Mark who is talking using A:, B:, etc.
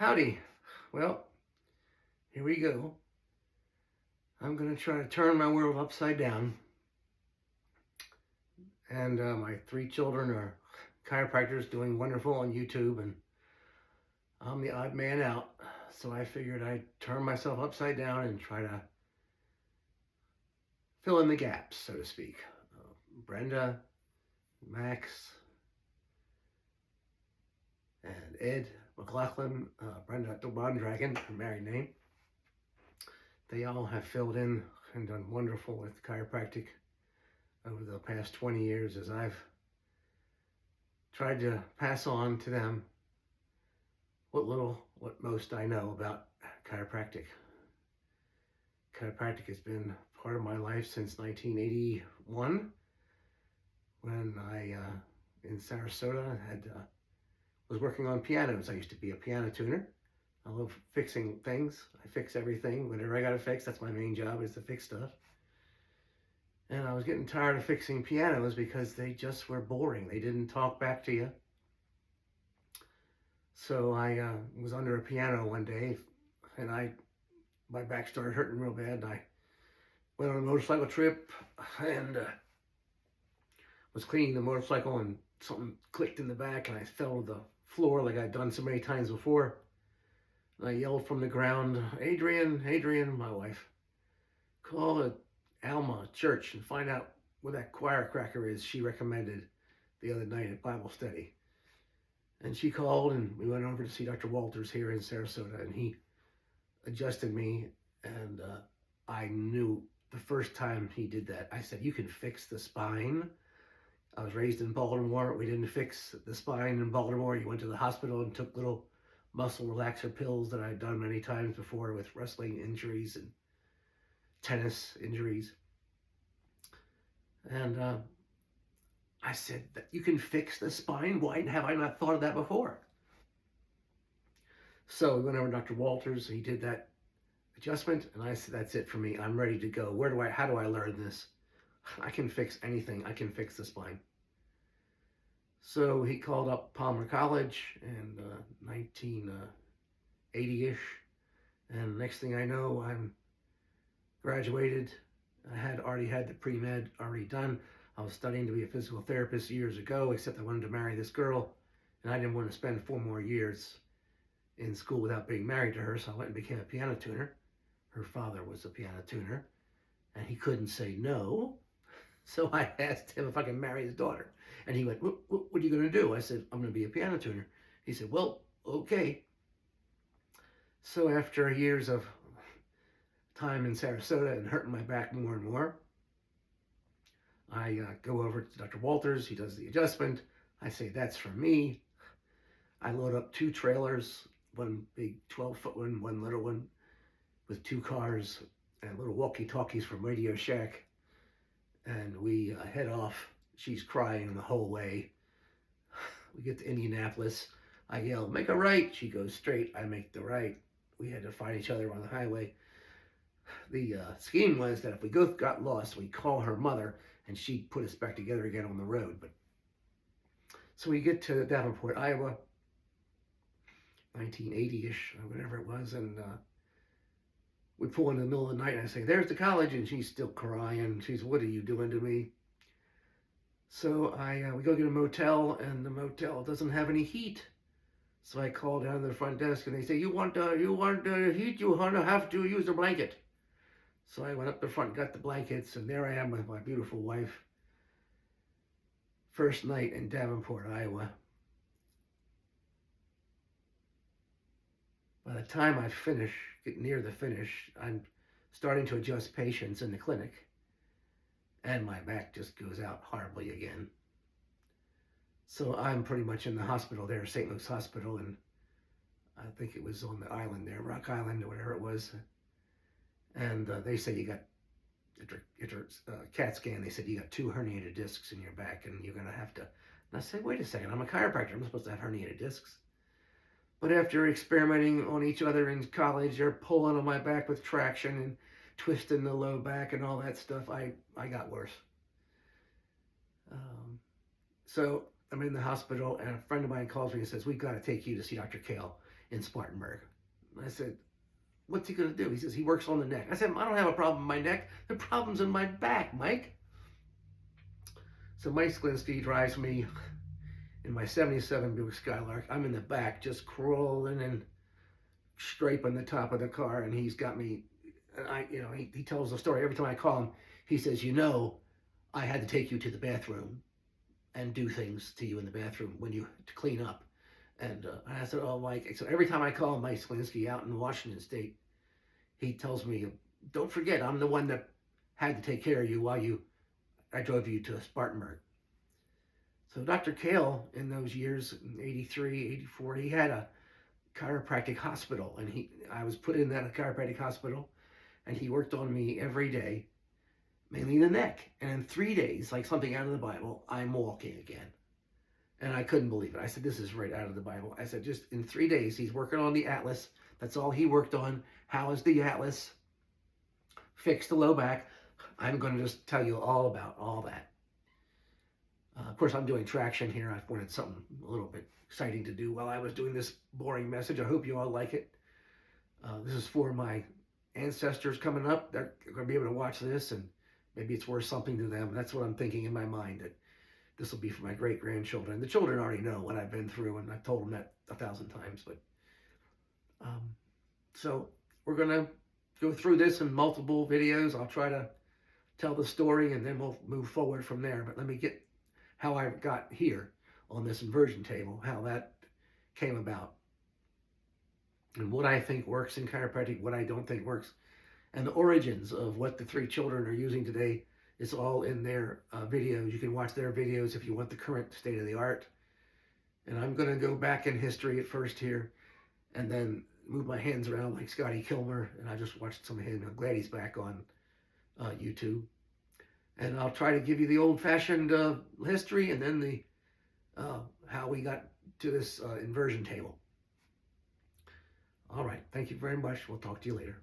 A: Howdy. Well, here we go. I'm going to try to turn my world upside down. And my three children are chiropractors doing wonderful on YouTube, and I'm the odd man out. So I figured I'd turn myself upside down and try to fill in the gaps, so to speak. Brenda, Max, and Ed, McLaughlin, Brenda, the Bond Dragon, her married name. They all have filled in and done wonderful with chiropractic over the past 20 years as I've tried to pass on to them what most I know about chiropractic. Chiropractic has been part of my life since 1981 when I, in Sarasota, was working on pianos. I used to be a piano tuner. I love fixing things. I fix everything. Whatever I got to fix, that's my main job, is to fix stuff. And I was getting tired of fixing pianos because they just were boring. They didn't talk back to you. So I was under a piano one day, and my back started hurting real bad. I went on a motorcycle trip and was cleaning the motorcycle, and something clicked in the back, and I fell to the floor like I'd done so many times before. And I yelled from the ground, Adrian, my wife, call the Alma Church and find out where that Chiropractor is she recommended the other night at Bible study. And she called, and we went over to see Dr. Walters here in Sarasota, and he adjusted me, and I knew the first time he did that. I said, you can fix the spine. I was raised in Baltimore. We didn't fix the spine in Baltimore. You went to the hospital and took little muscle relaxer pills that I'd done many times before with wrestling injuries and tennis injuries. And I said, that you can fix the spine? Why have I not thought of that before? So we went over to Dr. Walters. He did that adjustment, and I said, that's it for me. I'm ready to go. How do I learn this? I can fix anything. I can fix the spine. So he called up Palmer College in 1980-ish. And next thing I know, I'm graduated. I had already had the pre-med already done. I was studying to be a physical therapist years ago, except I wanted to marry this girl, and I didn't want to spend 4 more years in school without being married to her, so I went and became a piano tuner. Her father was a piano tuner, and he couldn't say no, so I asked him if I could marry his daughter. And he went, what are you going to do? I said, I'm going to be a piano tuner. He said, well, okay. So after years of time in Sarasota and hurting my back more and more, I go over to Dr. Walters. He does the adjustment. I say, that's for me. I load up 2 trailers, one big 12-foot one, one little one, with 2 cars and little walkie-talkies from Radio Shack. And we head off. She's crying the whole way. We get to Indianapolis. I yell, make a right. She goes straight. I make the right. We had to find each other on the highway. The scheme was that if we both got lost, we'd call her mother, and she'd put us back together again on the road. But so we get to Davenport, Iowa, 1980-ish, or whatever it was, and we pull in the middle of the night, and I say, there's the college, and she's still crying. She's, what are you doing to me? So we go get a motel, and the motel doesn't have any heat. So I call down to the front desk, and they say, you want heat? You have to use a blanket. So I went up the front, got the blankets, and there I am with my beautiful wife. First night in Davenport, Iowa. By the time I get near the finish, I'm starting to adjust patients in the clinic, and my back just goes out horribly again. So I'm pretty much in the hospital there, St. Luke's Hospital, and I think it was on the island there, Rock Island or whatever it was. And they said you got, after CAT scan, they said you got 2 herniated discs in your back, and you're going to have to. And I said, wait a second, I'm a chiropractor. I'm supposed to have herniated discs. But after experimenting on each other in college, they're pulling on my back with traction and twisting the low back and all that stuff. I got worse. So I'm in the hospital, and a friend of mine calls me and says, we've got to take you to see Dr. Kale. in Spartanburg. I said, what's he going to do? He says, he works on the neck. I said, I don't have a problem in my neck. The problem's in my back, Mike. So Mike Sklinski drives me in my 77 Buick Skylark. I'm in the back just crawling and scraping the top of the car, and he's got me, and he tells the story every time I call him. He says, I had to take you to the bathroom and do things to you in the bathroom to clean up. And I said, oh, Mike. So every time I call Mike Sklinski out in Washington State, he tells me, don't forget, I'm the one that had to take care of you while I drove you to Spartanburg. So Dr. Kale, in those years, in 83, 84, he had a chiropractic hospital, and I was put in that chiropractic hospital, and he worked on me every day, mainly the neck. And in 3 days, like something out of the Bible, I'm walking again. And I couldn't believe it. I said, this is right out of the Bible. I said, just in 3 days, he's working on the Atlas. That's all he worked on. How is the Atlas? Fix the low back. I'm going to just tell you all about all that. Of course, I'm doing traction here. I wanted something a little bit exciting to do while I was doing this boring message. I hope you all like it. This is for my ancestors coming up. They're going to be able to watch this, and maybe it's worth something to them. That's what I'm thinking in my mind, that this will be for my great-grandchildren. The children already know what I've been through, and I've told them that 1,000 times. But so we're going to go through this in multiple videos. I'll try to tell the story, and then we'll move forward from there. But let me get how I got here on this inversion table, how that came about, and what I think works in chiropractic, what I don't think works, and the origins of what the 3 children are using today. It's all in their videos. You can watch their videos if you want the current state of the art. And I'm going to go back in history at first here, and then move my hands around like Scotty Kilmer, and I just watched some of him. I'm glad he's back on YouTube. And I'll try to give you the old-fashioned history, and then the how we got to this inversion table. All right. Thank you very much. We'll talk to you later.